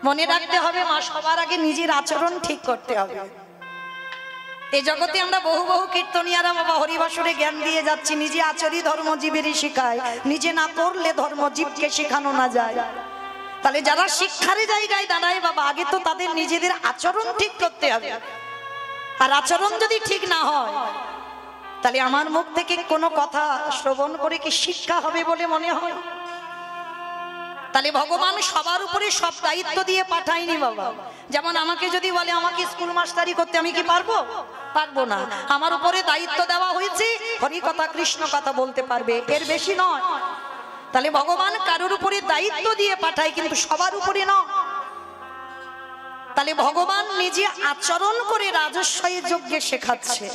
মনে রাখতে হবে মা, সবার আগে নিজের আচরণ ঠিক করতে হবে। এই জগতে আমরা বহু বহু কীর্তনিয়ারা বাবা হরিবাসরে জ্ঞান দিয়ে যাচ্ছি, নিজে আচরি ধর্মজীবেরই শিখায়, নিজে না করলে ধর্মজীবকে শেখানো না যায়। তাহলে যারা শিক্ষার জায়গায় দাঁড়ায় বাবা, আগে তো তাদের নিজেদের আচরণ ঠিক করতে হবে। আর আচরণ যদি ঠিক না হয়, তাহলে আমার মুখ থেকে কোনো কথা শ্রবণ করে কি শিক্ষা হবে বলে মনে হয়? তাহলে ভগবান সবার উপরে সব দায়িত্ব দিয়ে পাঠায়নি বাবা। যেমন আমাকে যদি বলে আমাকে স্কুল মাস্টারি করতে, আমি কি পারবো? পারবো না। আমার উপরে দায়িত্ব দেওয়া হয়েছে হরি কথা কৃষ্ণ কথা বলতে পারবে, এর বেশি নয়। তাহলে ভগবান কারোর উপরে দায়িত্ব দিয়ে পাঠায়, কিন্তু সবার উপরে নয়। তাহলে ভগবান নিজে আচরণ করে রাজস্বী যজ্ঞে শেখাচ্ছে।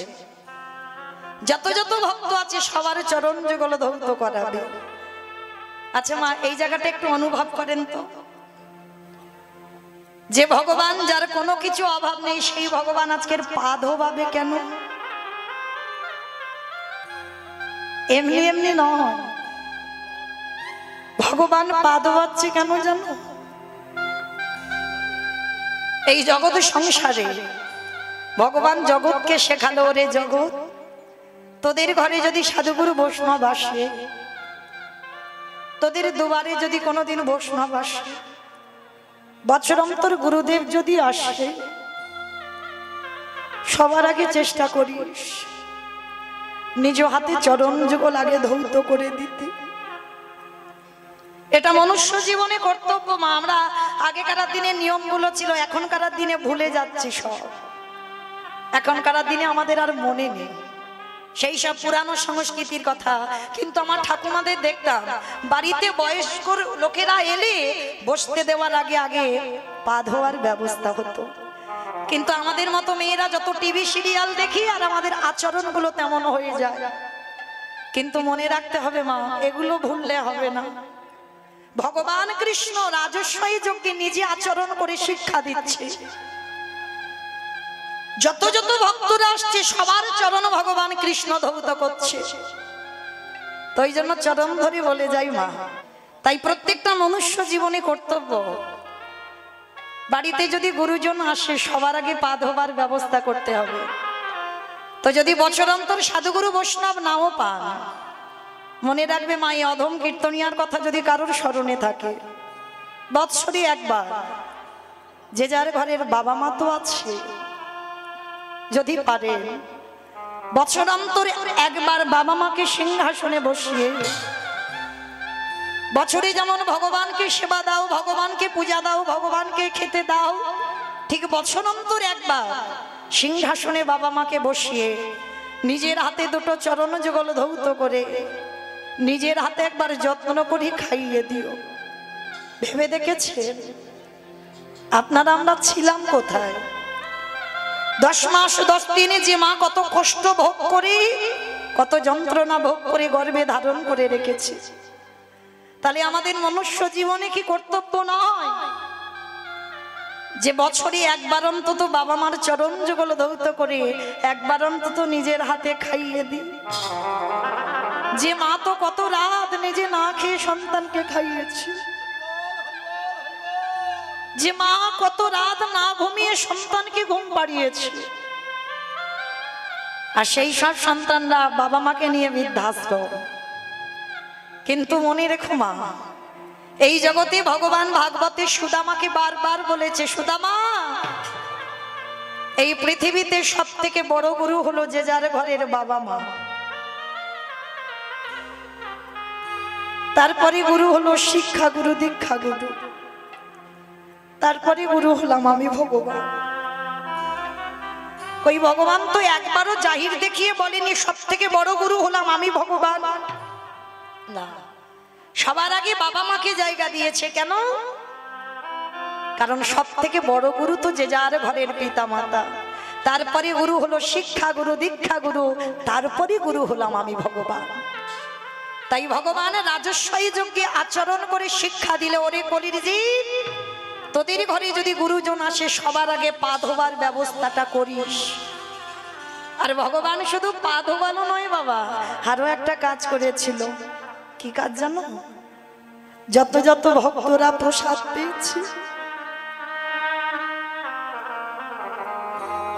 যত যত ভক্ত আছে সবার চরণ যুগল ধৌত করাবে। আচ্ছা মা, এই জায়গাটা একটু অনুভব করেন তো, যে ভগবান যার কোনো কিছু অভাব নেই, সেই ভগবান আজকের পা ধোবাবে কেন? এমনি এমনি নয়, ভগবান পা ধোবাচ্ছে কেন জানো? এই জগৎ সংসারে ভগবান জগৎকে শেখালো, রে জগৎ, তোদের ঘরে যদি সাধুগুরু বৈষ্ণব আসে, তোদের দুবারে যদি কোনোদিন বৈষ্ণব আসে, বৎসরন্তর গুরুদেব যদি আসে, সবার আগে চেষ্টা করিস নিজ হাতে চরণ যুগল আগে ধৌত করে দিতে। এটা মনুষ্য জীবনে কর্তব্য মা। আমরা আগেকার দিনে নিয়মগুলো ছিল, এখনকার দিনে ভুলে যাচ্ছি সব। এখনকার দিনে আমাদের আর মনে নেই সেই সব পুরানো সংস্কৃতির কথা। কিন্তু আমার ঠাকুমাদের দেখতাম বাড়িতে বয়স্ক লোকেরা এলে বসতে দেওয়ার আগে আগে পা ধোয়ার ব্যবস্থা হতো। কিন্তু আমাদের মতো মেয়েরা যত টিভি সিরিয়াল দেখি, আর আমাদের আচরণগুলো তেমন হয়ে যায়। কিন্তু মনে রাখতে হবে মা, এগুলো ভুললে হবে না। ভগবান কৃষ্ণ রাজস্বী যজ্ঞে নিজে আচরণ করে শিক্ষা দিচ্ছে। যত যত ভক্তরা আসছে সবার চরণ ভগবান কৃষ্ণ ধৌত করছে। তো এই জন্য চরণ ধরে বলে যাই মা। তাই প্রত্যেকটা মনুষ্য জীবনে কর্তব্য, বাড়িতে যদি গুরুজন আসে সবার আগে পা ধোবার ব্যবস্থা করতে হবে। তো যদি বছরান্তর সাধুগুরু বৈষ্ণব নাও পান, মনে রাখবে মা, এই অধম কীর্তনিয়ার কথা যদি কারোর স্মরণে থাকে, বৎসরে একবার যে যার ঘরের বাবা মা তো আছে, যদি পারে বছরান্তরে একবার বাবা মাকে সিংহাসনে বসিয়ে, বছরে যেমন ভগবানকে সেবা দাও, ভগবানকে পূজা দাও, ভগবানকে খেতে দাও, ঠিক বছরান্তর একবার সিংহাসনে বাবা মাকে বসিয়ে নিজের হাতে দুটো চরণ যুগল ধৌত করে নিজের হাতে একবার যত্ন করে খাইয়ে দিও। ভেবে দেখেছেন আপনারা আমরা ছিলাম কোথায়? 10 মাস 10 দিনে যে মা কত কষ্ট ভোগ করে, কত যন্ত্রণা ভোগ করে গর্ভে ধারণ করে রেখেছে। তাহলে আমাদের মনুষ্য জীবনে কি কর্তব্য নয় যে বছরে একবার অন্তত বাবা মার চরণ যুগল ধৌত করে একবার অন্তত নিজের হাতে খাইয়ে দিই? যে মা তো কত রাত নিজে না খেয়ে সন্তানকে খাইয়েছে, যে মা কত রাত না ঘুমিয়ে সন্তানকে ঘুম পাড়িয়েছে, আর সেই সব সন্তানরা বাবা মাকে নিয়ে বৃদ্ধাশ্রম। কিন্তু মনে রেখো মা, এই জগতে ভগবান ভাগবতে সুদামাকে বারবার বলেছে, সুদামা, এই পৃথিবীতে সব থেকে বড় গুরু হলো যে যার ঘরের বাবা মা। তারপরে গুরু হলো শিক্ষা গুরু, দীক্ষা গুরু, তারপরে গুরু হলাম আমি ভগবান। ওই ভগবান তো একবারও জাহির দেখিয়ে বলেনি সব থেকে বড় গুরু হলাম আমি ভগবান। না, সবার আগে বাবা মাকে জায়গা দিয়েছে। কেন? কারণ সব থেকে বড় গুরু তো যে যার ঘরের পিতা মাতা। তারপরে গুরু হলো শিক্ষা গুরু, দীক্ষা গুরু, তারপরে গুরু হলাম আমি ভগবান। তাই ভগবান রাজস্বী যজ্ঞে আচরণ করে শিক্ষা দিলে, ওরে কলির জীব, তোদের ঘরে যদি গুরুজন আসে সবার আগে পা ধোবার ব্যবস্থাটা করিস। আর ভগবান শুধু পা ধোবানো নয় বাবা, আরো একটা কাজ করেছিল। কি কাজ জানো? যত যত ভক্তরা প্রসাদ পেয়েছে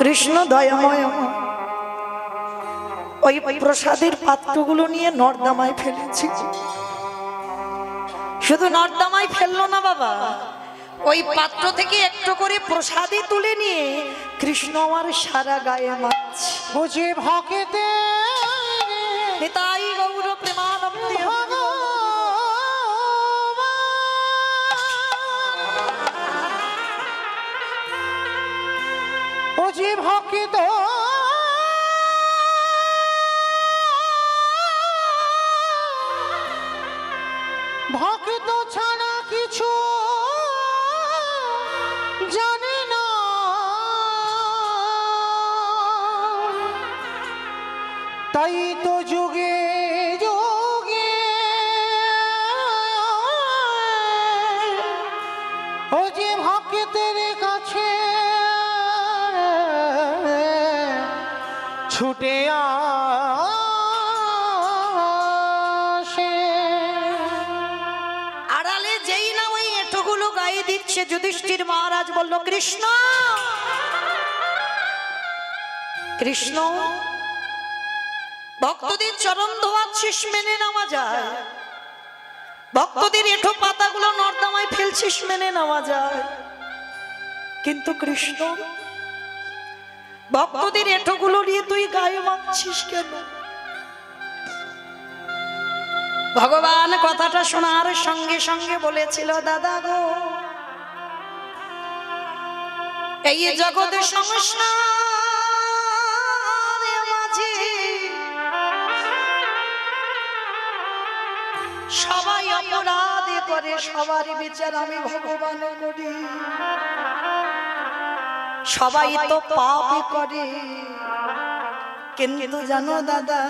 কৃষ্ণ দয়াময় ওই প্রসাদের পাত্রগুলো নিয়ে নর্দমায় ফেলেছি। শুধু নর্দমায় ফেললো না বাবা, ওই পাত্র থেকে একটু করে প্রসাদী তুলে নিয়ে কৃষ্ণ আমার সারা গায়ে মারছে। বুঝে ভকেতে নিতাই গৌর প্রেমানন্দে বুঝে ভকিত ভকিত ছাড়া কিছু জানে না, তাই তো যুগে যুগে ও যে ভক্তের কাছে ছুটে আসে। আড়ালে যেই না ওই এঁটোগুলো গায়ে দিচ্ছে, যুধিষ্ঠির মহারাজ বলল, কৃষ্ণ কৃষ্ণ ভক্তদের চরণ ধোয়াচ্ছিস, মেনে নেওয়া যায়। ভক্তদের এঁঠো পাতাগুলো নর্দমায় ফেলছিস, মেনে নেওয়া যায়। কিন্তু কৃষ্ণ ভক্তদের এঁঠোগুলো নিয়ে তুই গায়ে মারছিস কেন? ভগবান কথাটা শোনার সঙ্গে সঙ্গে বলেছিল, দাদা গো, এই জগতে সংসারের মাঝে সবাই অপরাধ করে, সবার বিচার আমি ভগবান করি। সবাই তো পাপ করে, কিন্তু জানো দাদা,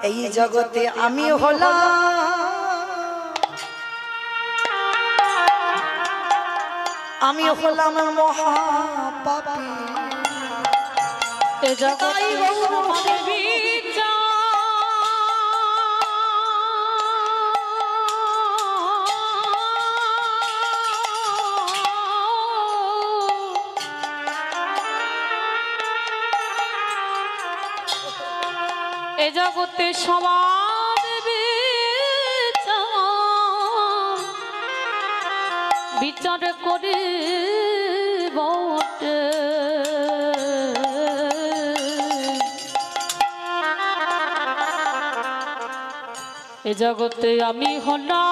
এই জগতে আমি হলাম মহাপাপী। এ জগতে এ জগতে সবার বিচার করে বটে। এ জগতে আমি হলাম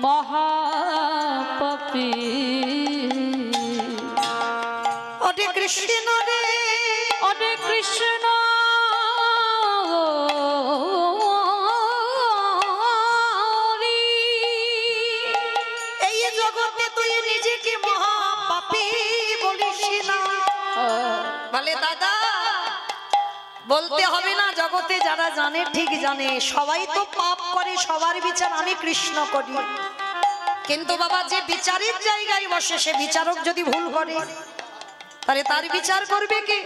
মহাপাপী। অরে কৃষ্ণ রে, অরে কৃষ্ণ এই জগতে তুই নিজেকে মহাপাপী বলিস না। বলে দাদা, বলতে হবে না, জগতে যারা জানে ঠিক জানে, সবাই তো পাপ করে, সবার বিচার আমি কৃষ্ণ করি। কিন্তু বাবা, যে বিচারের জায়গায় বসে সে বিচারক যদি ভুল করে, তাহলে তার বিচার করবে কে?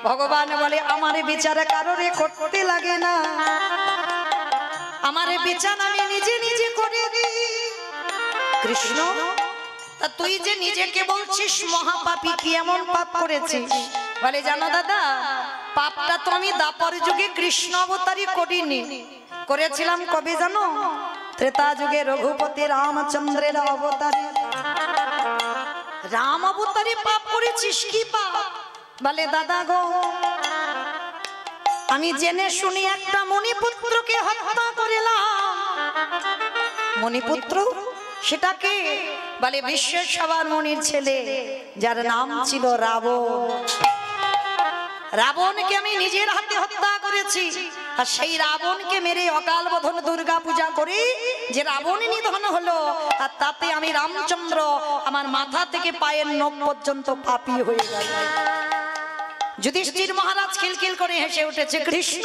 ভগবান বলে, আমার বিচার কারোরে করতে লাগে না, আমার বিচার আমি নিজে নিজে করে দিই। কৃষ্ণ, তা তুই যে নিজেকে বলছিস মহাপাপী, কি এমন পাপ করেছিস? বলে, জানো দাদা, পাপটা তো আমি দাপর যুগে কৃষ্ণ অবতারই করিনি, করেছিলাম কবে জানো? ত্রেতা যুগে রঘুপতি রামচন্দ্রের অবতারে। রাম অবতারে পাপ করেছিস, কি পাপ? বলে, দাদা গো, আমি জেনে শুনি একটা মণিপুত্রকে হত্যা করিলাম। মণিপুত্র সেটাকে? বলে, বিশ্বের সবার মনির ছেলে, যার নাম ছিল রাবণ। রাবণকে আমি নিজের হাতে হত্যা করেছি। আর সেই রাবণকে মেরে অকাল বোধন দুর্গা পূজা করি, যে রাবণ নিধন হলো, আর তাতে আমি রামচন্দ্র আমার মাথা থেকে পায়ের নখ পর্যন্ত পাপী হয়ে গেল। যুধিষ্ঠির মহারাজ খিলখিল করে হেসে উঠেছে, কৃষ্ণ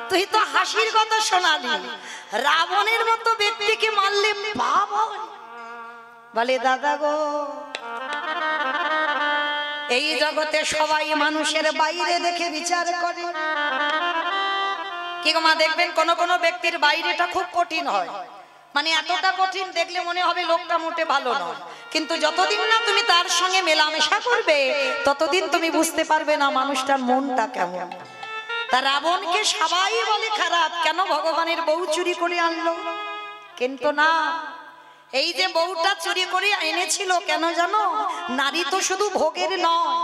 তুই তো হাসির কথা শোনালি, রাবণের মতো ব্যক্তিকে মারলে পাপ হয়? বলে, দাদা গো, এই জগতে সবাই মানুষের বাইরে দেখে বিচার করে। কি গো মা, দেখবেন কোন কোন ব্যক্তির বাইরেটা খুব কঠিন হয়, মানে এতটা কঠিন, দেখলে মনে হবে লোকটা মোটে ভালো নয়, কিন্তু যতদিন না তুমি তার সঙ্গে মেলামেশা করবে ততদিন তুমি বুঝতে পারবে না মানুষটার মনটা কেমন। তা রাবণকে সবাই বলে খারাপ, কেন ভগবানের বউ চুরি করে আনলো? কিন্তু না, এই যে বউটা চুরি করে এনেছিল কেন জানো? নারী তো শুধু ভোগের নয়,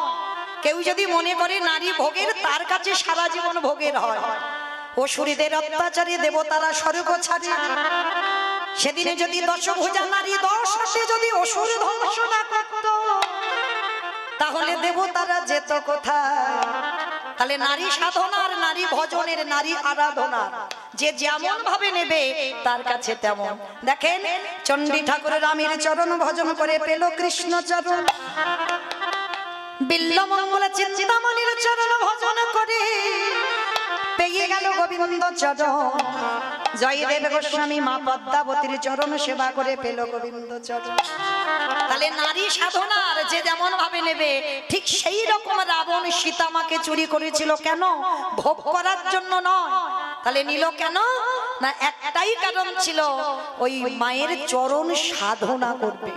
কেউ যদি মনে করে নারী ভোগের, তার কাছে সারা জীবন ভোগের হয়। অসুরীদের অত্যাচারে দেবতারা স্বর্গ ছাড়ে, সেদিনে যদি দশভুজা নারী 10 হাতে যদি অসুর ধ্বংস না করত তাহলে দেবতারা যেত কোথায়? তাহলে নারী সাধনার, নারী ভজনের, নারী আরাধনার যে যেমন ভাবে নেবে তার কাছে তেমন। দেখেন চণ্ডী ঠাকুর রামের চরণ ভজন করে পেল কৃষ্ণ চরণ, বিল্লমঙ্গল চিন্তামণির চরণ ভজন করে পেয়ে গেল গোবিন্দ চরণ। জয়দেব গোস্বামী মা পদ্মাবতীর চরণ সেবা করে পেল গোবিন্দ চরণ। তাহলে নারী সাধনার যে যেমন ভাবে নেবে, ঠিক সেই রকম রাবণ সীতামাকে চুরি করেছিল, কেন? ভোগ করার জন্য নয়। তাহলে নিল কেন? না, একটাই কারণ ছিল, ওই মায়ের চরণ সাধনা করবে।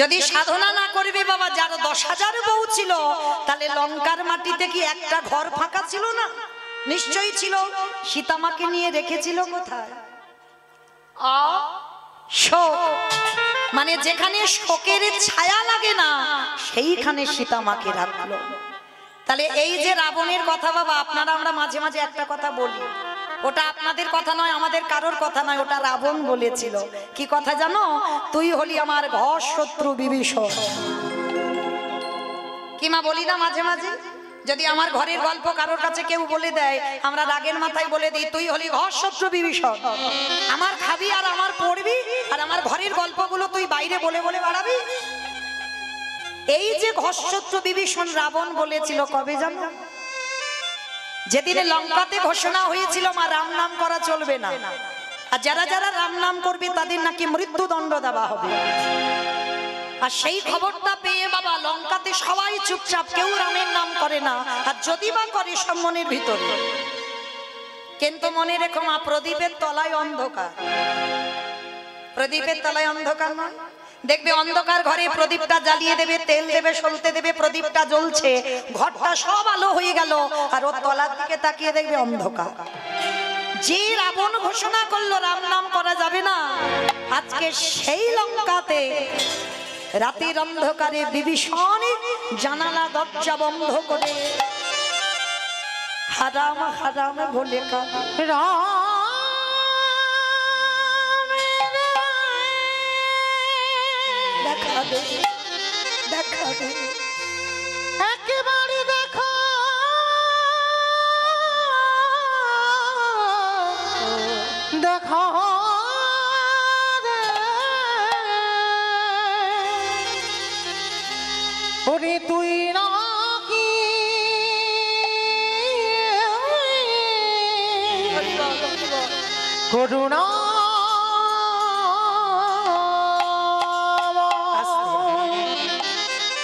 যদি সাধনা না করবে বাবা, যার 10,000 বউ ছিল, তাহলে লঙ্কার মাটিতে কি একটা ঘর ফাঁকা ছিল না? নিশ্চয়ই ছিল। সীতামাকে নিয়ে রেখেছিল কোথায়? শোক, মানে যেখানে শোকের ছায়া লাগে না সেইখানে সীতামাকে রাখলো। তাহলে এই যে রাবণের কথা বাবা, আপনারা আমরা মাঝে মাঝে একটা কথা বলি, ওটা আপনাদের কথা নয়, আমাদের কারোর কথা নয়, ওটা রাবণ বলেছিল। কি কথা জানো? তুই হলি আমার ঘর শত্রু বিভীষণ। কি মা বলি না মাঝে মাঝে? যদি আমার ঘরের গল্প কারোর কাছে কেউ বলে দেয়, আমরা রাগের মাথায় বলে দিই, তুই হলি ঘর শত্রু বিভীষণ। আমার খাবি আর আমার পড়বি, আর আমার ঘরের গল্পগুলো তুই বাইরে বলে বলে বাড়াবি। এই যে ঘর শত্রু বিভীষণ রাবণ বলেছিল কবে জানো? যেদিনে লঙ্কাতে ঘোষণা হয়েছিল মা রাম নাম করা চলবে না, আর যারা যারা রাম নাম করবে তাদের নাকি মৃত্যুদণ্ড দেওয়া হবে। আর সেই খবরটা পেয়ে বাবা লঙ্কাতে সবাই চুপচাপ, কেউ রামের নাম করে না, আর যদি বা করে সব মনের ভিতরে। কিন্তু মনে রেখো মা, প্রদীপের তলায় অন্ধকার, প্রদীপের তলায় অন্ধকার নয়। দেখবে অন্ধকার ঘরে প্রদীপটা জ্বালিয়ে দেবে, তেল দেবে, সলতে দেবে, প্রদীপটা জ্বলছে, ঘরটা সব আলো হয়ে গেল, আর ওর তলার দিকে তাকিয়ে দেখবে অন্ধকার। যে রাবণ ঘোষণা করলো রাম নাম করা যাবে না, আজকে সেই লঙ্কাতে রাতের অন্ধকারে বিভীষণ জানালা দরজা বন্ধ করে হারাম হারাম বলে কাঁদে। দেখা দে, দেখা দে, একেবারে দেখো, দেখো ওরে তুই নাকি করুণা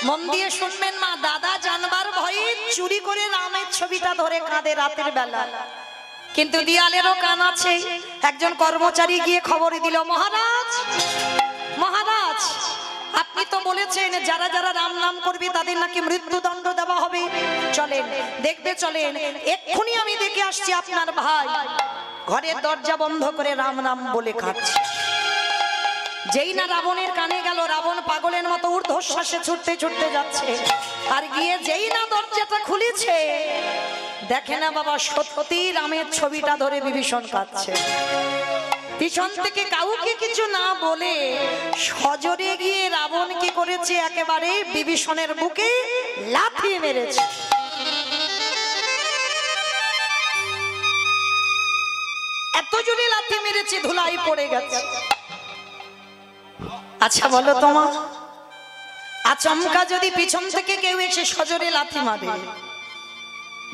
মন দিয়ে শুনবেন মা, দাদা জানবার ভয়ে চুরি করে রামের ছবিটা ধরে কাঁদে রাতের বেলা, কিন্তু দিয়ালেরও কান আছে। একজন কর্মচারী গিয়ে খবর দিল, মহারাজ মহারাজ, আপনি তো বলেছেন যারা যারা রাম নাম করবে তাদের নাকি মৃত্যুদণ্ড দেওয়া হবে, চলেন দেখবে, চলেন এক্ষুনি আমি দেখে আসছি আপনার ভাই ঘরের দরজা বন্ধ করে রাম নাম বলে কাঁদছে। যেই না রাবণের কানে গেল, রাবণ পাগলের মতো ঊর্ধ্বশ্বাসে ছুটতে ছুটতে যাচ্ছে, আর গিয়ে যেই না দরজাটা খুলেছে, দেখে না বাবা সত্যি রামের ছবিটা ধরে বিভীষণ কাঁদছে। পিছন থেকে কাউকে কিছু না বলে সজোরে গিয়ে রাবণ কি করেছে, একেবারে বিভীষণের বুকে লাথি মেরেছে। এত জোরে লাথি মেরেছে ধুলাই পড়ে গেছে। আচ্ছা বলো তোমার, আচমকা যদি পিছন থেকে কেউ এসে সজোরে লাথি মারে,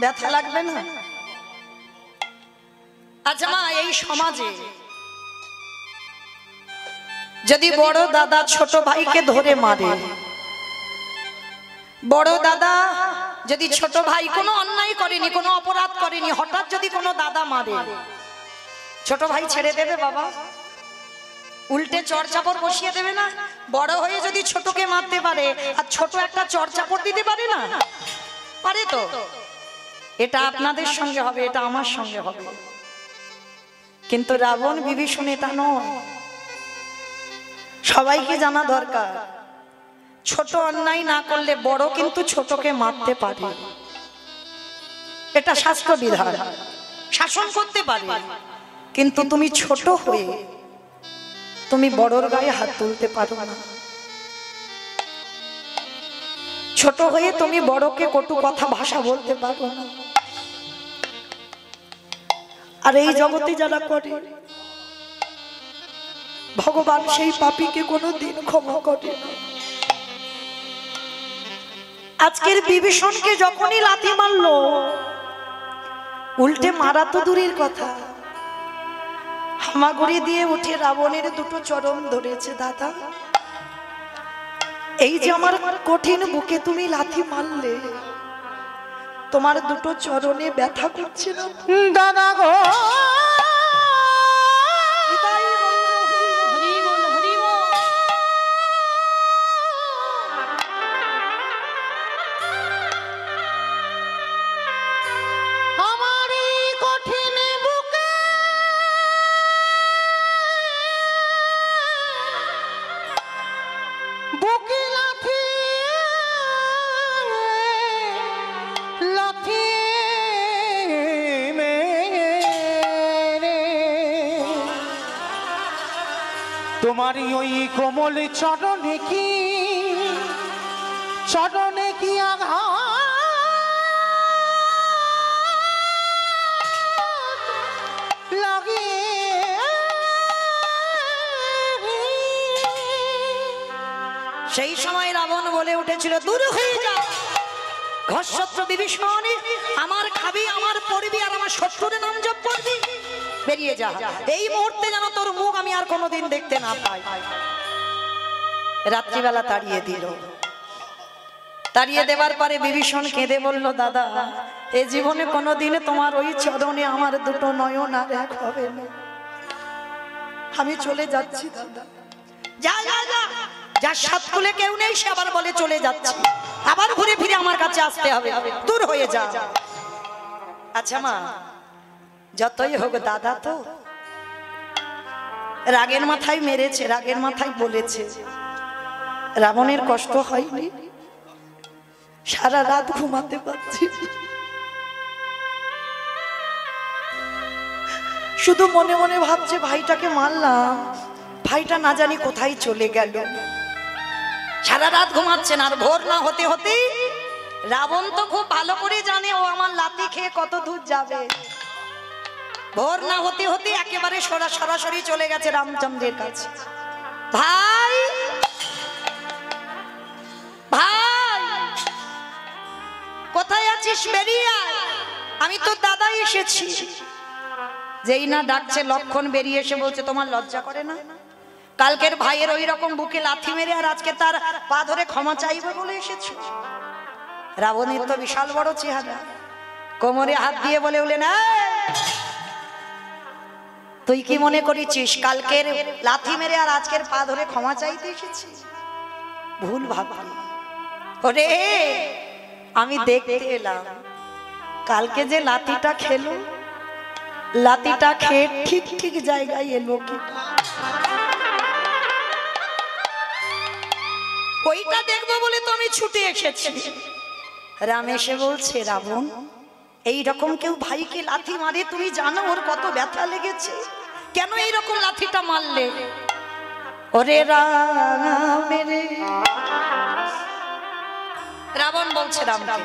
ব্যথা লাগবে না? আচ্ছা মা, এই সমাজে যদি বড় দাদা ছোট ভাইকে ধরে মারে, বড় দাদা যদি ছোট ভাই কোনো অন্যায় করেনি, কোনো অপরাধ করেনি, হঠাৎ যদি কোনো দাদা মারে, ছোট ভাই ছেড়ে দেবে বাবা? উল্টে চড়চাপড় বসিয়ে দেবে না? বড় হয়ে যদি ছোটকে মারতে পারে আর ছোট একটা চড়চাপড় দিতে পারে না? পারে তো। এটা আপনাদের সঙ্গে হবে, এটা আমার সঙ্গে হবে। কিন্তু রাবণ বিভীষণ এটা নয়। সবাইকে জানা দরকার, ছোট অন্যায় না করলে বড় কিন্তু ছোটকে মারতে পারে। এটা শাস্ত্র বিধান, শাসন করতে পারে। কিন্তু তুমি ছোট হয়ে তুমি বড়র গায়ে হাত তুলতে পারো না। ছোট হয়ে তুমি বড়কে কটু কথা ভাষা বলতে পারো না। আর এই জগতে যারা করে, ভগবান সেই পাপীকে কোনোদিন ক্ষমা করে না। আজকের বিভীষণকে যখনই লাথি মারলো, উল্টে মারা তো দূরের কথা, হামাগুড়ি দিয়ে উঠে রাবণের দুটো চরণ ধরেছে। দাদা, এই যে আমার কঠিন বুকে তুমি লাথি মারলে, তোমার দুটো চরণে ব্যথা করছে না? দাদা গো, তোমারই ওই কোমল চরণে কি আঘাত লাগে। সেই সময় রাবণ বলে উঠেছিল, দূর হয়ে যা ঘরশত্রু বিভীষণ, আমার খাবি, আমার পড়বি, আর আমার শত্রুর নাম জপ করবি, বেরিয়ে যা। এই মুহূর্তে যেন তোর মুখ আমি আর কোনোদিন দেখতে না পাই। রাত্রিবেলা তাড়িয়ে দিল। তাড়িয়ে দেবার পরে বিভীষণ কেঁদে বলল, দাদা, এ জীবনে কোনোদিন তোমার ওই চরণে আমার দুটো নয়ন আর এক হবে না। আমি চলে যাচ্ছি দাদা। যা যা যা, যার সাত কুলে কেউ নেই সে আবার বলে চলে যাচ্ছি, আবার ঘুরে ফিরে আমার কাছে আসতে হবে, দূর হয়ে যা। আচ্ছা মা, যতই হোক দাদা তো রাগের মাথায় মেরেছে, রাগের মাথায় বলেছে। রাবণের কষ্ট হয়নি? সারা রাত ঘুমাতে পারছি, শুধু মনে মনে ভাবছে ভাইটাকে মারলাম, ভাইটা না জানি কোথায় চলে গেল। সারা রাত ঘুমাচ্ছেন। আর ভোর না হতে হতে রাবণ তো খুব ভালো করে জানে ও আমার লাথি খেয়ে কত দূর যাবে। ভোর না হতে হতে একেবারে সরাসরি চলে গেছে রামচন্দ্রের কাছে। ভাই ভাই, কোথায় আছিস? বেরিয়ে আয়, আমি তো দাদা এসেছি। যেই না ডাকছে লক্ষণ বেরিয়ে এসে বলছে, তোমার লজ্জা করে না? কালকের ভাইয়ের ওই রকম বুকে লাথি মেরে আর আজকে তার পা ধরে ক্ষমা চাইবে বলে এসেছো? রাবণের তো বিশাল বড় চেহারা, কোমরে হাত দিয়ে বলে উঠলেন, তুই কি মনে করেছিস কালকের লাথি মেরে আর আজকের পা ধরে ক্ষমা চাইতে এসেছি? ভুল ভাবলি। ওরে, আমি দেখতে এলাম কালকে যে লাথিটা খেলো, লাথিটা খেয়ে ঠিক ঠিক জায়গায় এলো কি, ওইটা দেখবো বলে তো আমি ছুটে এসেছি। রাম এসে বলছে, রাবণ, এইরকম কেউ ভাইকে লাথি মারে? তুমি জানো ওর কত ব্যথা লেগেছে, কেন এইরকম লাথিটা মারলে? ওরে রাম রে, রাবণ বলছে রামকে,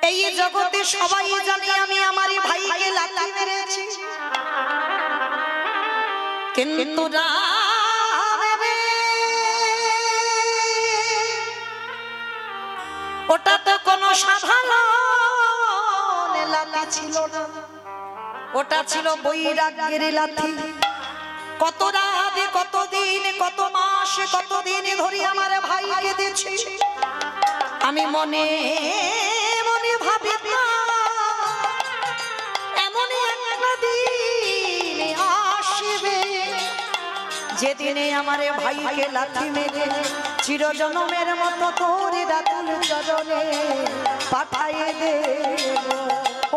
এই জগতে সবাই জানে আমি আমার ভাইকে লাথি মেরেছি, কিন্তু ওটা তো কোনো সাধারণ লাথি ছিল না, ওটা ছিল বৈরাগ্যের লাথি। কত রাত, কত দিন, কত মাস, কত দিন ধরে আমার ভাই কেঁদেছে। আমি মনে মনে ভাবি এমন একটা দিন যেদিনে আমারে ভাইকে লাথি মেরে চিরজনমের মতো তোর রাতুল চরণে পাঠাইয়ে দে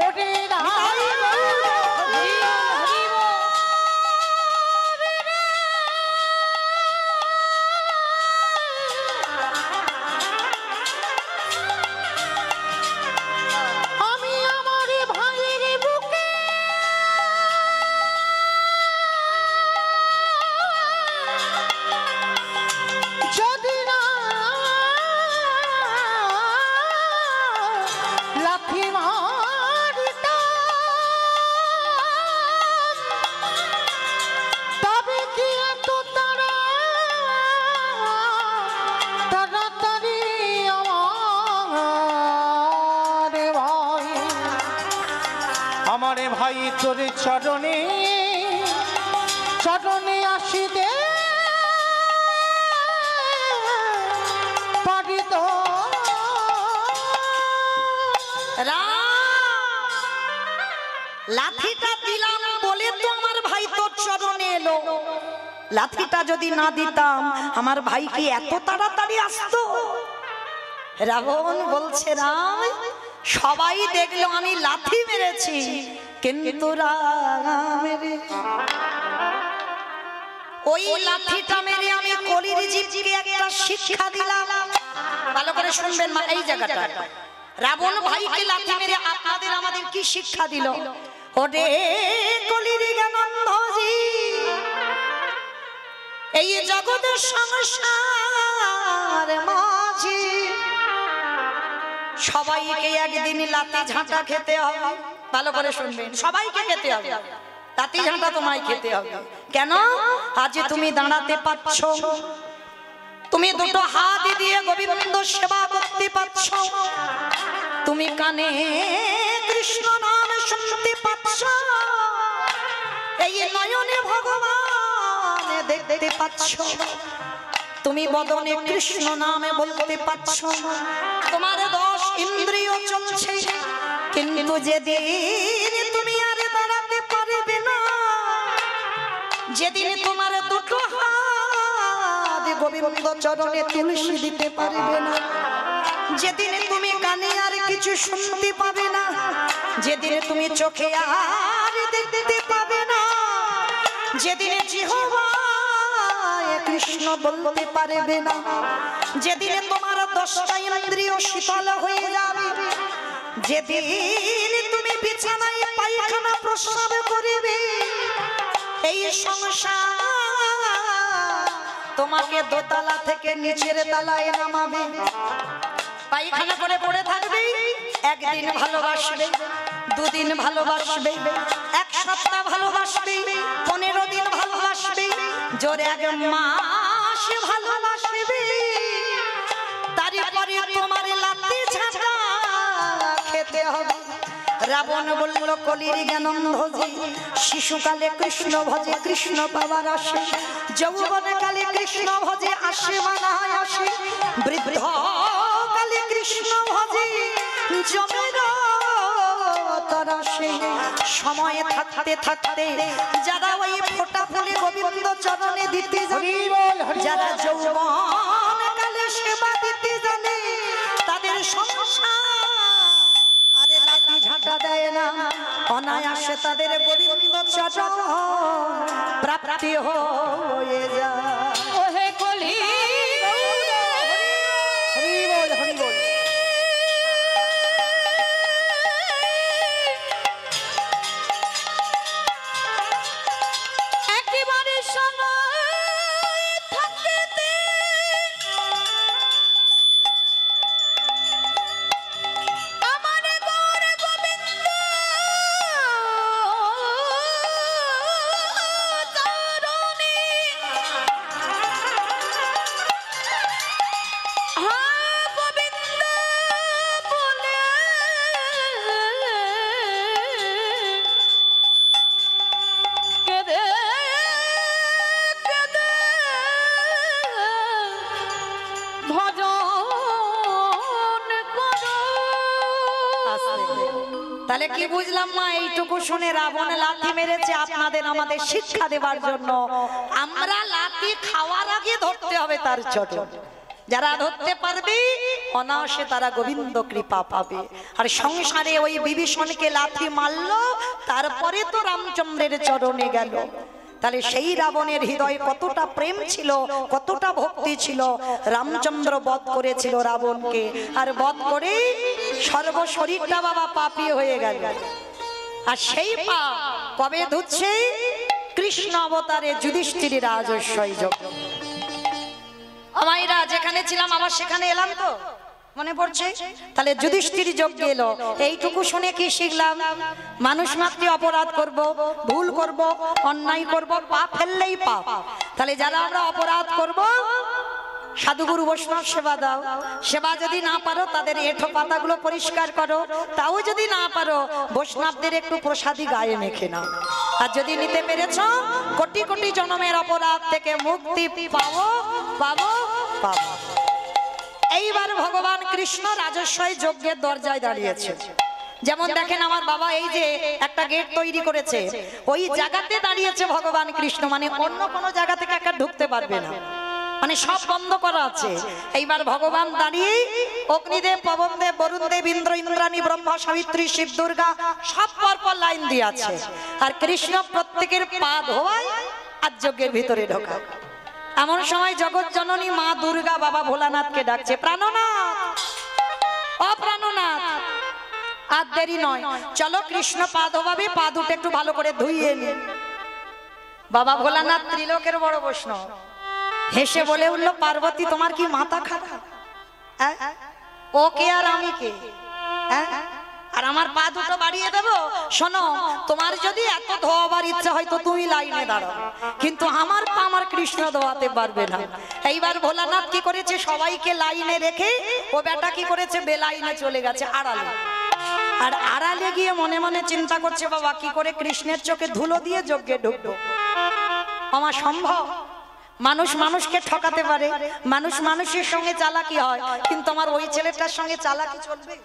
ওরে রাই আমি আমার ভাইয়ের বুকে যদি না লাথি মারিতাম তবে কি এত তাড়াতাড়ি আমারে ভাই তোর চরণে চরণে আসিতে পারিত লাঠিটা দিলাম বলে তো আমার ভাই তোর চরণে এলো। লাঠিটা যদি না দিতাম আমার ভাই কি এত তাড়াতাড়ি আসতো? রাবণ বলছে রাম সবাই দেখলো আমি লাঠি মেরেছি, কিন্তু রামের ওই লাঠিটা মেরে আমি কলির জীবকে একটা শিক্ষা দিলাম। ভালো করে শুনবেন মা এই জায়গাটা। রাবণ ভাইকে লাঠি মেরে আপনাদের আমাদের কি শিক্ষা দিল? ওরে কলির জ্ঞানন্ধজি, এই জগতের সংসার মাঝি সবাইকে একদিন লাঠি ঝাঁটা খেতে হবে। ভালো করে শুনবেন, সবাইকে খেতে হবে, লাঠি ঝাঁটা তোমায় খেতে হবে। কেন? আজ তুমি দাঁড়াতে পারছ, তুমি দুটো হাত দিয়ে গোবিন্দ সেবা করতে পারছ, তুমি কানে কৃষ্ণ নাম শুনতে পাচ্ছ, এই নয়নে ভগবান দেখতে পাচ্ছ, তুমি বদনে কৃষ্ণ নামে বলতে পাচ্ছ, তোমার 10 ইন্দ্রিয় চলছে, কিন্তু যেদিন তুমি আর দাঁড়াতে পারবে না, যেদিন তোমার দুটো হাত গোবিন্দ চরণে তুলসী দিতে পারবে না, যেদিন তুমি কানে আর কিছু শুনতে পাবে না, যেদিন তুমি চোখে আর দেখতে পাবে না, যেদিন জিহ্বায় কৃষ্ণ বলতে পারবে না, যেদিন তোমার 10টা ইন্দ্রিয় শীতল হয়ে যাবে, যেদিন তুমি বিছানায় পায়খানা প্রস্রাব করিবে, এই সংসার তোমাকে দোতলা থেকে নিচের তলায় নামাবে। পায়খানা করে পড়ে থাকবে, একদিন ভালোবাসবে, 2 দিন ভালোবাসবে, 1 সপ্তাহ ভালোবাসবে, 15 দিন ভালোবাসবে, জোরে 1 মাস ভালোবাসবে, তারপরে তোমার লাঠি ঝাঁটা খেতে হবে। রাবণ বলল কলির জ্ঞানন্ধজি, শিশুকালে কৃষ্ণ ভজে কৃষ্ণ পাবার আসে, যৌবন কালে কৃষ্ণ ভজে আসে মানায় আসে, বৃদ্ধ কালে কৃষ্ণ ভজে জমের তরাসে। সময় থাকতে থাকতে যারা ওই ফোঁটা ফুলে গোবিন্দ চরণে দিতে জানে, যারা যৌবন কালে সেবা দিতে জানে, তাদের সংসার আরে লাঠি ঝাঁটা দেয় না, অনায়াসে তাদের গোবিন্দ চরণ প্রাপ্তি হয়ে যায়। ওহে কলি হরি বল হরি বল। একেবারে সময় থাকতে আমার গৌর গোবিন্দ চরণে তাহলে কি বুঝলাম মা? এইটুকু শুনে রাবণ লাথি মেরেছে আপনাদের আমাদের শিক্ষা দেবার জন্য। আমরা লাথি খাওয়ার আগে ধরতে হবে তার চরণ। যারা ধরতে পারবে অনায়াসে তারা গোবিন্দ কৃপা পাবে। আর সংসারে ওই বিভীষণকে লাথি মারলো, তারপরে তো রামচন্দ্রের চরণে গেল। তাহলে সেই রাবণের হৃদয়ে কতটা প্রেম ছিল, কতটা ভক্তি ছিল। রামচন্দ্র বধ করেছিল রাবণকে, আর বধ করে সর্বশরীরটা বাবা পাপী হয়ে গেল। আর সেই পাপ কবে ধুচ্ছে? কৃষ্ণ অবতারে যুধিষ্ঠির রাজস্বই যোগ। আমাইরা যেখানে ছিলাম আবার সেখানে এলাম তো মনে পড়ছে। তাহলে যুধিষ্ঠির যজ্ঞে এলো। এইটুকু শুনে কি শিখলাম? মানুষ মাত্রই অপরাধ করব, ভুল করব, অন্যায় করব, পাপ ফেললেই পাপ। তাহলে যারা আমরা অপরাধ করব, সাধুগুরু বৈষ্ণব সেবা দাও। সেবা যদি না পারো তাদের এঁঠো পাতাগুলো পরিষ্কার করো। তাও যদি না পারো বৈষ্ণবদের একটু প্রসাদী গায়ে মেখে নাও। আর যদি নিতে পেরেছ, কোটি কোটি জন্মের অপরাধ থেকে মুক্তি পাবো পাবো পাবো। এইবার ভগবান কৃষ্ণ রাজস্বই যজ্ঞের দরজায় দাঁড়িয়েছে। যেমন দেখেন আমার বাবা এই যে একটা গেট তৈরি করেছে, ওই জায়গাতে দাঁড়িয়েছে ভগবান কৃষ্ণ। মানে অন্য কোনো জায়গা থেকে একটা ঢুকতে পারবে না, মানে সব বন্ধ করা আছে। এইবার ভগবান দাঁড়িয়ে অগ্নিদেব, পবনদেব, বরুণদেব, ইন্দ্র, ইন্দ্রাণী, ব্রহ্মা, সাবিত্রী, শিব, দুর্গা সব পরপর লাইন দিয়ে আছে। আর কৃষ্ণ প্রত্যেকের পা ধোয়ায় আর যজ্ঞের ভিতরে ঢোকা। এমন সময় জগৎ জননী মা দুর্গা বাবা ভোলানাথকে ডাকছে, প্রাণনাথ, ও প্রাণনাথ, আর দেরি নয়, চলো কৃষ্ণ পা ধোয়াবে, পা দুটো একটু ভালো করে ধুইয়ে নি। বাবা ভোলানাথ ত্রিলোকের বড় বৈষ্ণব, হেসে বলে উঠলো, পার্বতী তোমার কি মাথা খারাপ? ও কে আর আমি কে? আর আমার পা দুটো বাড়িয়ে দেবো? শোনো, তোমার যদি এত ধোয়াবার ইচ্ছা হয় তো তুমি লাইনে দাঁড়াও, কিন্তু আমার পা আমার কৃষ্ণ ধোয়াতে পারবে না। এইবার ভোলানাথ কি করেছে? সবাইকে লাইনে রেখে ও বেটা কি করেছে? বেলাইনে চলে গেছে আড়ালে। আর আড়ালে গিয়ে মনে মনে চিন্তা করছে, বাবা কি করে কৃষ্ণের চোখে ধুলো দিয়ে যজ্ঞে ঢুকবো? আমার সম্ভব? মানুষ মানুষকে ঠকাতে পারে, মানুষ মানুষের সঙ্গে চালাকি হয়, কিন্তু আমার ওই ছেলেটার সঙ্গে চালাকি চলবে?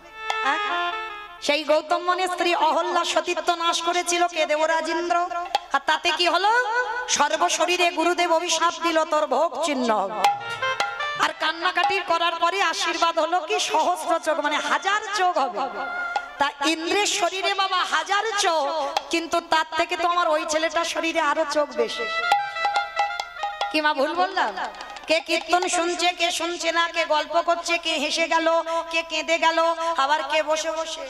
সেই গৌতম মনের স্ত্রী অহল্যা সতীত্ব নাশ করেছিল কে? দেবরাজ ইন্দ্র। আর তাতে কি হলো? সর্বশরীরে গুরুদেব অভিশাপ দিল, তোর ভোগ চিহ্ন হবে। আর কান্নাকাটির করার পরে আশীর্বাদ হলো কি? সহস্র চোখ, মানে 1000 চোখ হবে। তা ইন্দ্রের শরীরে বাবা 1000 চোখ, কিন্তু তার থেকে তো আমার ওই ছেলেটার শরীরে আরো চোখ বেশি। কি মা ভুল বললাম? কে কীর্তন শুনছে, কে শুনছে না, কে গল্প করছে, কে হেসে গেল, কে কেঁদে গেল, আবার কে বসে বসে।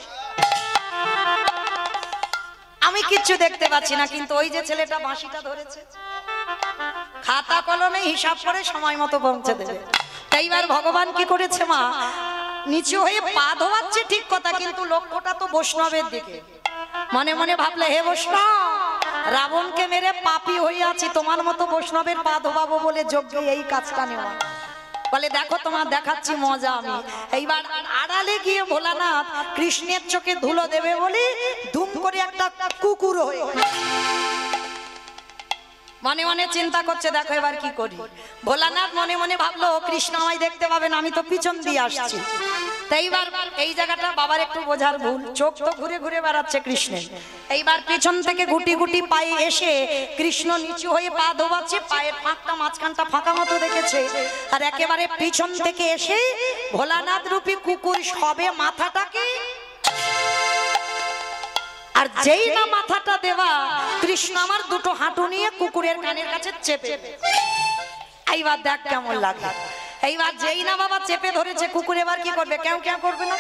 আমি কিচ্ছু দেখতে পাচ্ছি না, কিন্তু ওই যে ছেলেটা বাঁশিটা ধরেছে, খাতা কলমে হিসাব করে সময় মতো পৌঁছে দেবে। এইবার ভগবান কি করেছে? মা নিচু হয়ে পা ধোয়াচ্ছে ঠিক কথা, কিন্তু লক্ষ্যটা তো বৈষ্ণবের দিকে। মনে মনে ভাবলে, হে বৈষ্ণব, রাবণকে মেরে পাপী হয়ে আছি, তোমার মতো বৈষ্ণবের পা ধোবাবো বলে যজ্ঞে এই কাজটা নেওয়া। বলে দেখো তোমার দেখাচ্ছি মজা আমি। এইবার আড়ালে গিয়ে ভোলানাথ কৃষ্ণের চোখে ধুলো দেবে বলে ধুম করে একটা কুকুর হয়ে মনে মনে চিন্তা করছে, দেখো এবার কি করি। ভোলানাথ মনে মনে ভাবলো, কৃষ্ণ আমায় দেখতে পাবে না, আমি তো পিছন দিয়ে আসছি। এইবার এই জায়গাটা বাবার একটু বোঝার ভুল, চোখ তো ঘুরে ঘুরে বেড়াচ্ছে কৃষ্ণের। এইবার পিছন থেকে গুটি গুটি পায়ে এসে কৃষ্ণ নিচু হয়ে পা ধোবাচ্ছে, পায়ের ফাঁকটা মাঝখানটা ফাঁকা মতো দেখেছে। আর একেবারে পিছন থেকে এসে ভোলানাথ রূপী কুকুর সবে মাথাটাকে, আর যেই না মাথাটা দেওয়া, কৃষ্ণ আমার দুটো হাঁটু নিয়ে কুকুরের কানের কাছে চেপে। এইবার দেখ কেমন লাগে। এইবার যেই না বাবা চেপে ধরেছে, কুকুর এবার কি করবে? কেউ কেউ করবে না,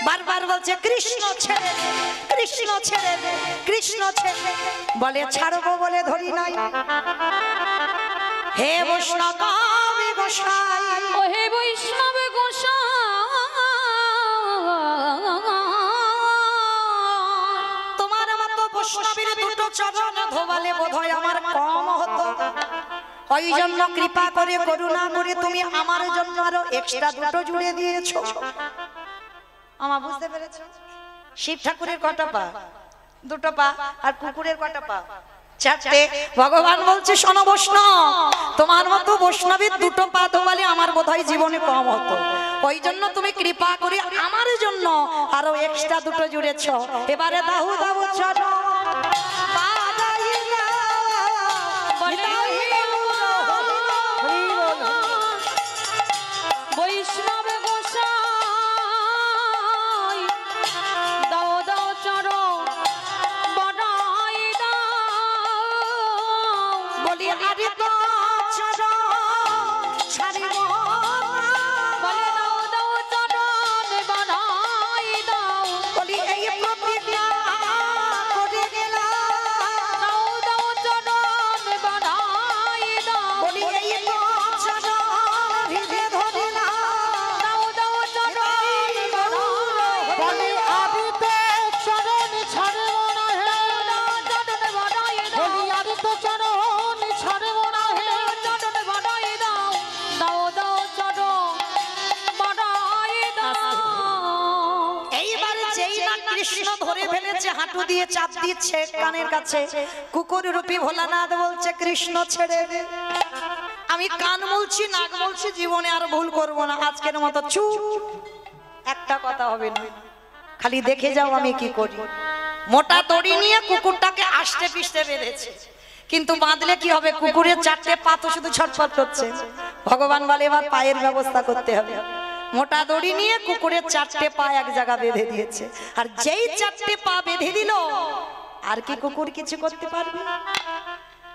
বারবার বলছে, কৃষ্ণ ছেড়ে দে, কৃষ্ণ ছেড়ে দে, কৃষ্ণ ছেড়ে দে। বলে ছাড়বো বলে ধরি নাই। হে বৈষ্ণব গোসাই, ও হে বৈষ্ণব গোসাই, তোমার মতো বৈষ্ণবের দুটো চরণ ধোবালে বোধহয় আমার কম হতো। ওই জন্য কৃপা করে করুণা করে তুমি আমার জন্য আরো এক্সট্রা দুটো জুড়ে দিয়েছো। আমা বুঝতে পেরেছো? শিব ঠাকুরের কটা পা? দুটো পা। আর কুকুরের কটা পা? 4টে। ভগবান বলছে, শোনো বৈষ্ণব, তোমার মতো বৈষ্ণবের দুটো পা ধোবালে আমার বোধহয় জীবনে কম হতো। ওই জন্য তুমি কৃপা করে আমার জন্য আরো এক্সট্রা দুটো জুড়েছ। এবারে দাহু দাহু চলো বৈষ্ণব গোসাই দাও দাও চরণ বড়াই দাও বলি আরে তো চলো ছাড়িব বলে দাও দাও চরণ বড়াই দাও বলি এই প্রতিজ্ঞা করে গেলাম দাও দাও চরণ বড়াই দাও বলি এই তো চলো ভিজে ধরিলাম দাও দাও চরণ বড়াই বলে আমি তো চরণ ছাড়ব না হে চরণ বড়াই দাও বলি আমি তো চরণ ছাড়ব না হে চরণ বড়াই দাও দাও দাও চরণ বড়াই দাও এইবার যেই না কৃষ্ণ ধরে ফেলেছে হাঁটু দিয়ে চাপ দিচ্ছে কানের কাছে কুকুর রূপী ভোলানাথ বলছে কৃষ্ণ ছেড়ে দে। আমি কান বলছি নাক বলছি জীবনে আর ভুল করব না আজকের মতো চুপ একটা কথা হবে না খালি দেখে যাও আমি কি করি। মোটা দড়ি নিয়ে কুকুরটাকে আষ্টে পিষ্টে বেঁধেছে কিন্তু বাঁধলে কি হবে কুকুরের চারটে পা তো শুধু ছটফট করছে। ভগবান বলে এবার পায়ের ব্যবস্থা করতে হবে। মোটা দড়ি নিয়ে কুকুরের চারটে পা এক জায়গা বেঁধে দিয়েছে আর যেই চারটে পা বেঁধে দিল আর কি কুকুর কিছু করতে পারবে?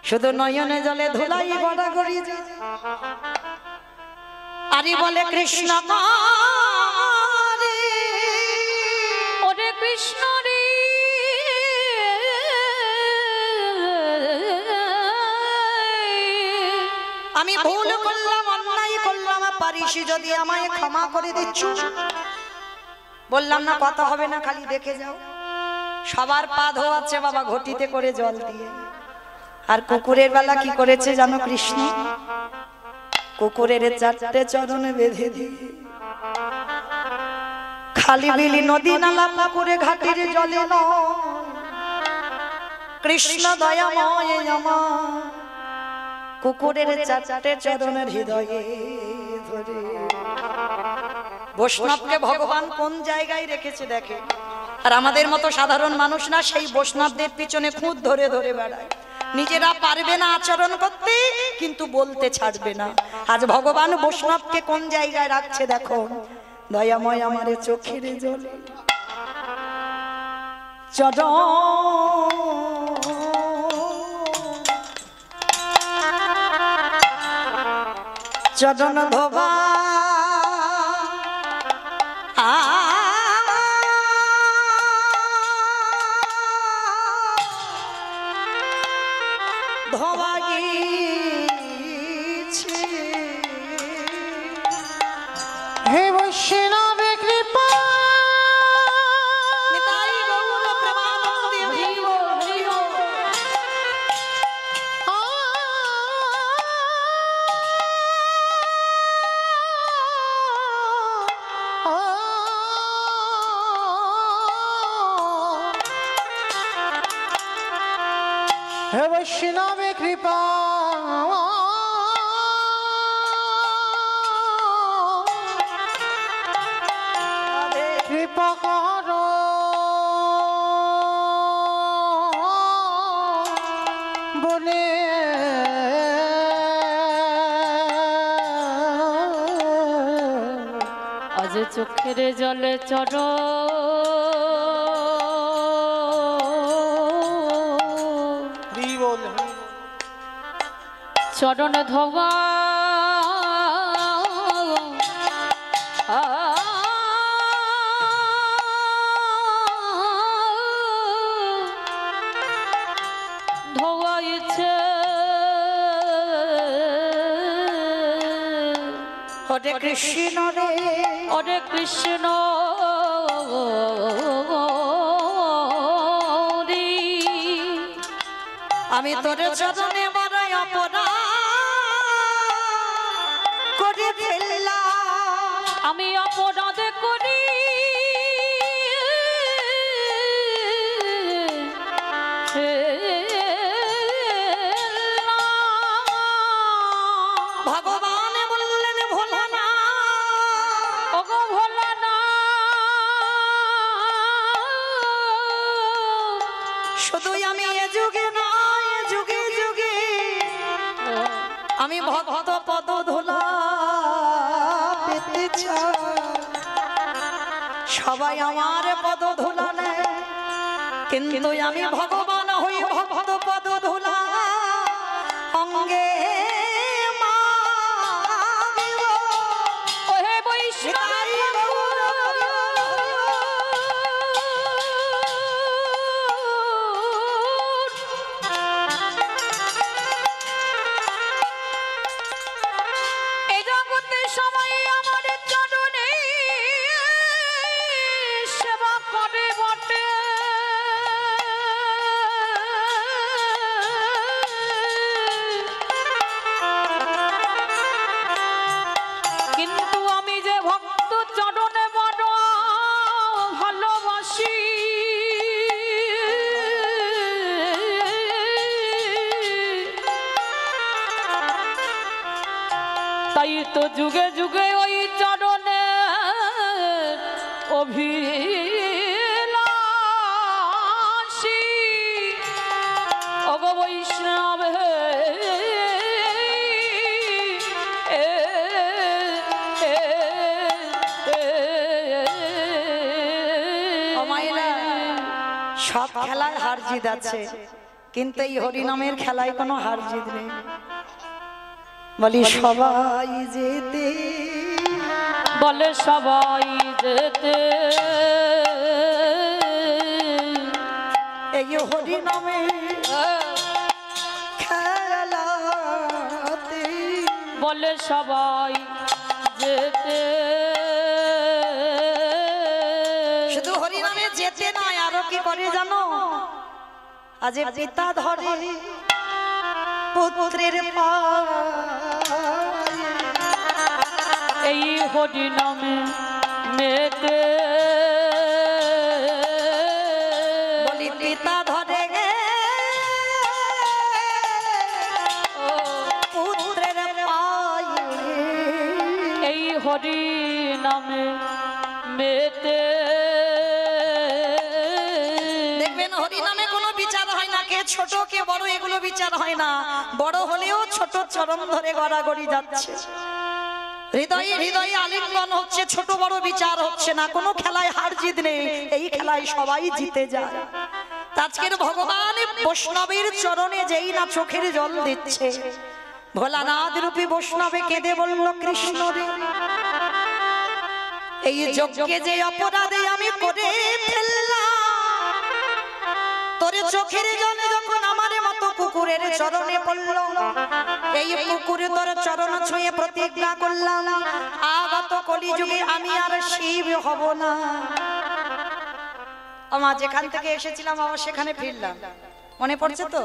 শুধু নয়নে জলে ধুলাই গড়াগড়ি যায়। আরে বলে কৃষ্ণ করে ওরে কৃষ্ণ রে আমি ভুল করলাম অন্যায় করলাম পারিস যদি আমায় ক্ষমা করে দিচ্ছ। বললাম না কথা হবে না খালি দেখে যাও। সবার পা ধোয়াচ্ছে বাবা ঘটিতে করে জল দিয়ে। আর কুকুরের বেলা কি করেছে জানো কৃষ্ণ? কুকুরের চারটে চরণে বেঁধে দিয়ে খালি বিলি নদী নালা পুকুরে ঘাটির জলে নয় কৃষ্ণ দয়াময় আমার কুকুরের চারটে চরণের হৃদয়ে ধরে। বৈষ্ণবকে ভগবান কোন জায়গায় রেখেছে দেখে। আর আমাদের মতো সাধারণ মানুষ না সেই বৈষ্ণবদের পিছনে খুঁত ধরে ধরে বেড়ায়। নিজেরা পারবে না আচরণ করতে কিন্তু বলতে ছাড়বে না। আজ ভগবান বৈষ্ণবকে কোন জায়গায় রাখছে দেখো। দয়াময় আমারে চোখের জলে চরণ চরণ ধোবা ধোবা গিয়েছে হে বৈষ্ণবে কৃপা নিতাই গৌর প্রেমানন্দে হরি বল, হরি বল। হে বৈষ্ণবে কৃপা কৃপা করো বলে আজ চোখের জলে চর চরণ ধোয়া ধোয়াইছে হরে কৃষ্ণ রে হরে কৃষ্ণ রে আমি তোর চরণে বড় অপরাধ করে ফেললাম। আমি অপরাধ করি ভগবান বললেন ভোলা না ওগো শুধুই আমি এ যুগে নয় যুগে যুগে আমি ভক্ত পদ ধুলা পেতে চাই। সবাই আমার পদ ধুলা নেয় কিন্তু আমি ভগবান হই ভক্ত পদ ধুলা অঙ্গে ওহে বৈষ্ণব এই জগতে সময় আমার চরণে সেবা করে বটে, কিন্তু আমি যে ভক্ত চরণে বড় ভালোবাসি, তাই তো যুগে যুগে ওই চরণে অভিলাষী অগ বৈষ্ণব হে সব খেলায় হার জিত আছে কিন্তু এই হরিনামের খেলায় কোনো হার জিত নেই। বলি সবাই যেতে বলে সবাই যেতে এই হরিনামের খেলাতে বলে সবাই যেতে, শুধু হরিনামে যেতে নয় আরো কি করে জানো, আজ পিতা ধরে পুত্রের এই হরি নামে মেতে বলি পিতা ধরে গে পুত্রের পায়ে এই হরি নামে মেতে। দেখবেন হরিনামে কোনো বিচার হয় না, কে ছোট কে বড় এগুলো বিচার হয় না, বড় হলেও ছোট চরণ ধরে গড়াগড়ি যাচ্ছে, হৃদয়ে হৃদয়ে আলিঙ্গন হচ্ছে, ছোট বড় বিচার হচ্ছে না, কোনো খেলায় হার জিত নেই, এই খেলায় সবাই জিতে যায়। আজকের ভগবান বৈষ্ণবের চরণে যেই না চোখের জল দিচ্ছে, ভোলানাথ রূপী বৈষ্ণবে কেঁদে বলল কৃষ্ণ রে এই যজ্ঞে যে অপরাধে আমি করে ফেললাম, তোর চোখের জলে যখন আমার মতো কুকুরের চরণে পড়ল, এই কুকুরে তোর চরণ ছুঁয়ে প্রতিজ্ঞা করলাম আগত কলিযুগে আমি আর শিব হব না। আমার যেখান থেকে এসেছিলাম আবার সেখানে ফিরলাম, মনে পড়ছে তো?